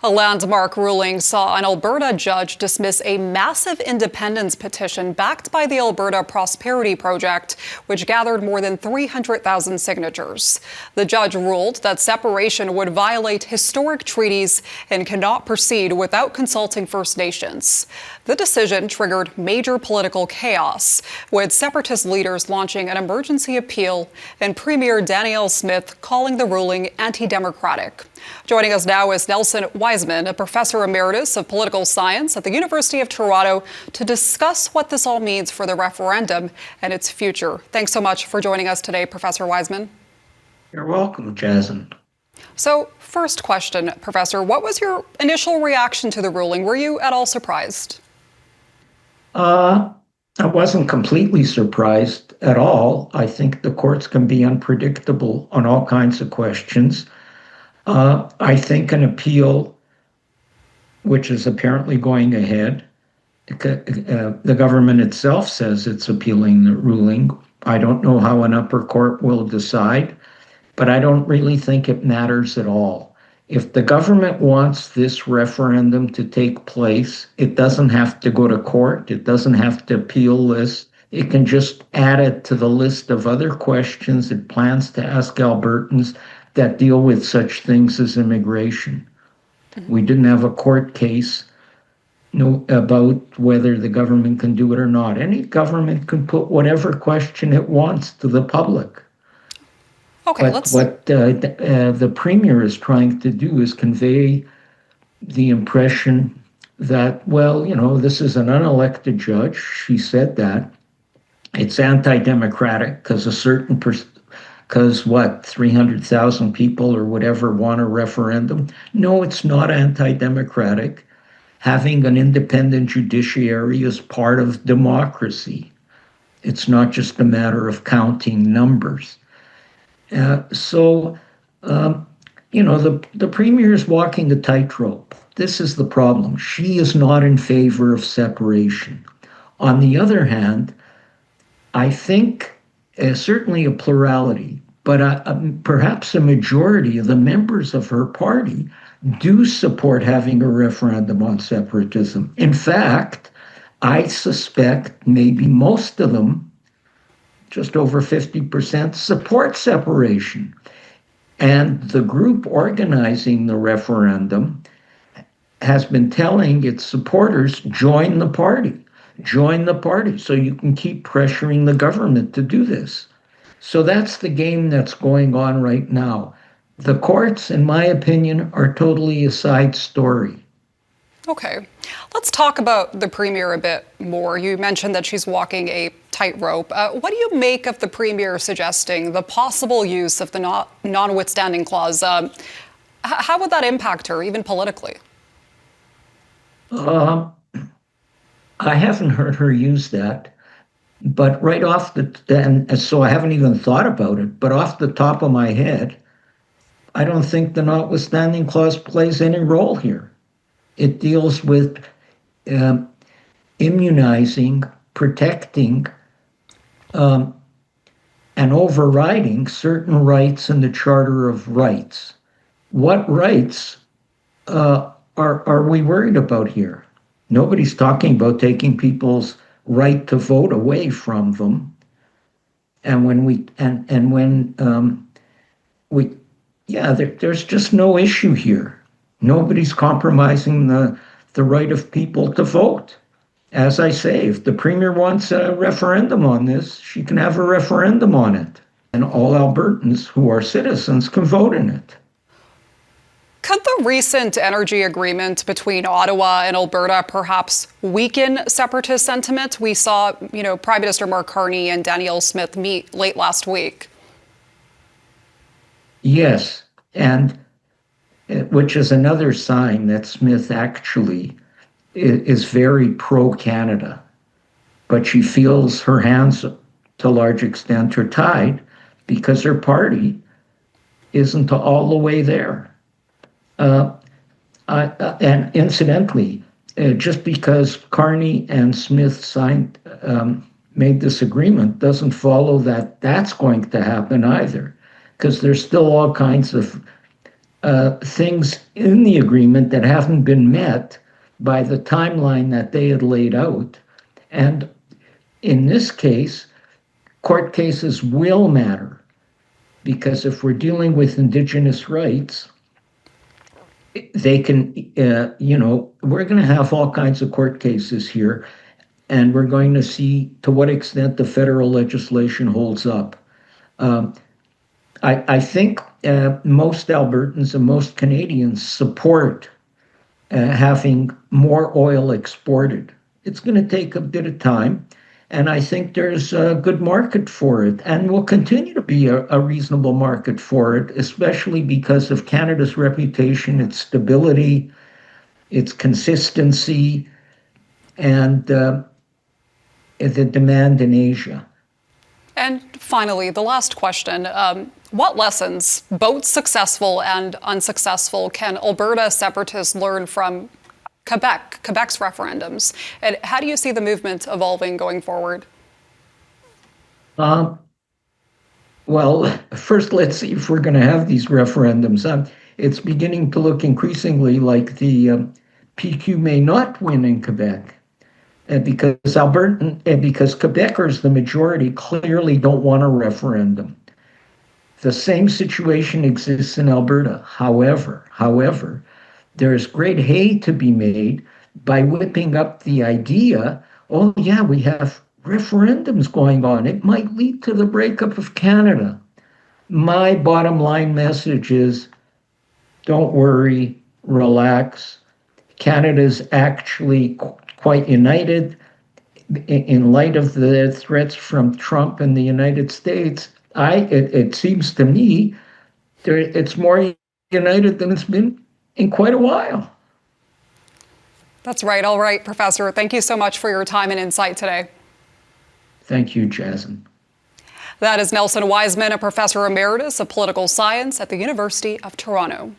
A landmark ruling saw an Alberta judge dismiss a massive independence petition backed by the Alberta Prosperity Project, which gathered more than 300,000 signatures. The judge ruled that separation would violate historic treaties and cannot proceed without consulting First Nations. The decision triggered major political chaos, with separatist leaders launching an emergency appeal and Premier Danielle Smith calling the ruling anti-democratic. Joining us now is Nelson Wiseman, a professor emeritus of political science at the University of Toronto, to discuss what this all means for the referendum and its future. Thanks so much for joining us today, Professor Wiseman. You're welcome, Jazan. So, first question, Professor, what was your initial reaction to the ruling? Were you at all surprised? I wasn't completely surprised at all. I think the courts can be unpredictable on all kinds of questions. I think an appeal, which is apparently going ahead, the government itself says it's appealing the ruling. I don't know how an upper court will decide, but I don't really think it matters at all. If the government wants this referendum to take place, it doesn't have to go to court. It doesn't have to appeal this. It can just add it to the list of other questions it plans to ask Albertans that deal with such things as immigration. We didn't have a court case about whether the government can do it or not. Any government can put whatever question it wants to the public. Okay, but what the Premier is trying to do is convey the impression that, well, this is an unelected judge. She said that. It's anti-democratic because 300,000 people or whatever want a referendum. No, it's not anti-democratic. Having an independent judiciary is part of democracy. It's not just a matter of counting numbers. The Premier is walking the tightrope. This is the problem. She is not in favor of separation. On the other hand, I think certainly a plurality, but perhaps a majority of the members of her party do support having a referendum on separatism. In fact, I suspect maybe most of them, just over 50%, support separation. And the group organizing the referendum has been telling its supporters, join the party so you can keep pressuring the government to do this. So that's the game that's going on right now. The courts, in my opinion, are totally a side story. Okay, let's talk about the Premier a bit more. You mentioned that she's walking a tightrope. What do you make of the Premier suggesting the possible use of the notwithstanding clause? How would that impact her, even politically? I haven't heard her use that, but right off so I haven't even thought about it, but off the top of my head, I don't think the notwithstanding clause plays any role here. It deals with immunizing, protecting, and overriding certain rights in the Charter of Rights. What rights are we worried about here? Nobody's talking about taking people's right to vote away from them. And there's just no issue here. Nobody's compromising the right of people to vote. As I say, if the Premier wants a referendum on this, she can have a referendum on it. And all Albertans who are citizens can vote in it. Could the recent energy agreement between Ottawa and Alberta perhaps weaken separatist sentiment? We saw, Prime Minister Mark Carney and Danielle Smith meet late last week. Yes, and which is another sign that Smith actually is very pro-Canada. But she feels her hands, to a large extent, are tied because her party isn't all the way there. And incidentally, just because Carney and Smith made this agreement doesn't follow that that's going to happen either, because there's still all kinds of things in the agreement that haven't been met by the timeline that they had laid out. And in this case, court cases will matter, because if we're dealing with Indigenous rights, they can, we're going to have all kinds of court cases here, and we're going to see to what extent the federal legislation holds up. I think most Albertans and most Canadians support having more oil exported. It's going to take a bit of time, and I think there's a good market for it, and will continue to be a reasonable market for it, especially because of Canada's reputation, its stability, its consistency, and the demand in Asia. And finally, the last question. What lessons, both successful and unsuccessful, can Alberta separatists learn from Quebec's referendums? And how do you see the movement evolving going forward? Well, first, let's see if we're going to have these referendums. It's beginning to look increasingly like the PQ may not win in Quebec. Because Quebecers, the majority, clearly don't want a referendum. The same situation exists in Alberta. However, there's great hay to be made by whipping up the idea, oh yeah, we have referendums going on. It might lead to the breakup of Canada. My bottom line message is, don't worry, relax. Canada's actually quite united. In light of the threats from Trump and the United States, it seems to me it's more united than it's been in quite a while. That's right. All right, Professor. Thank you so much for your time and insight today. Thank you, Jazan. That is Nelson Wiseman, a professor emeritus of political science at the University of Toronto.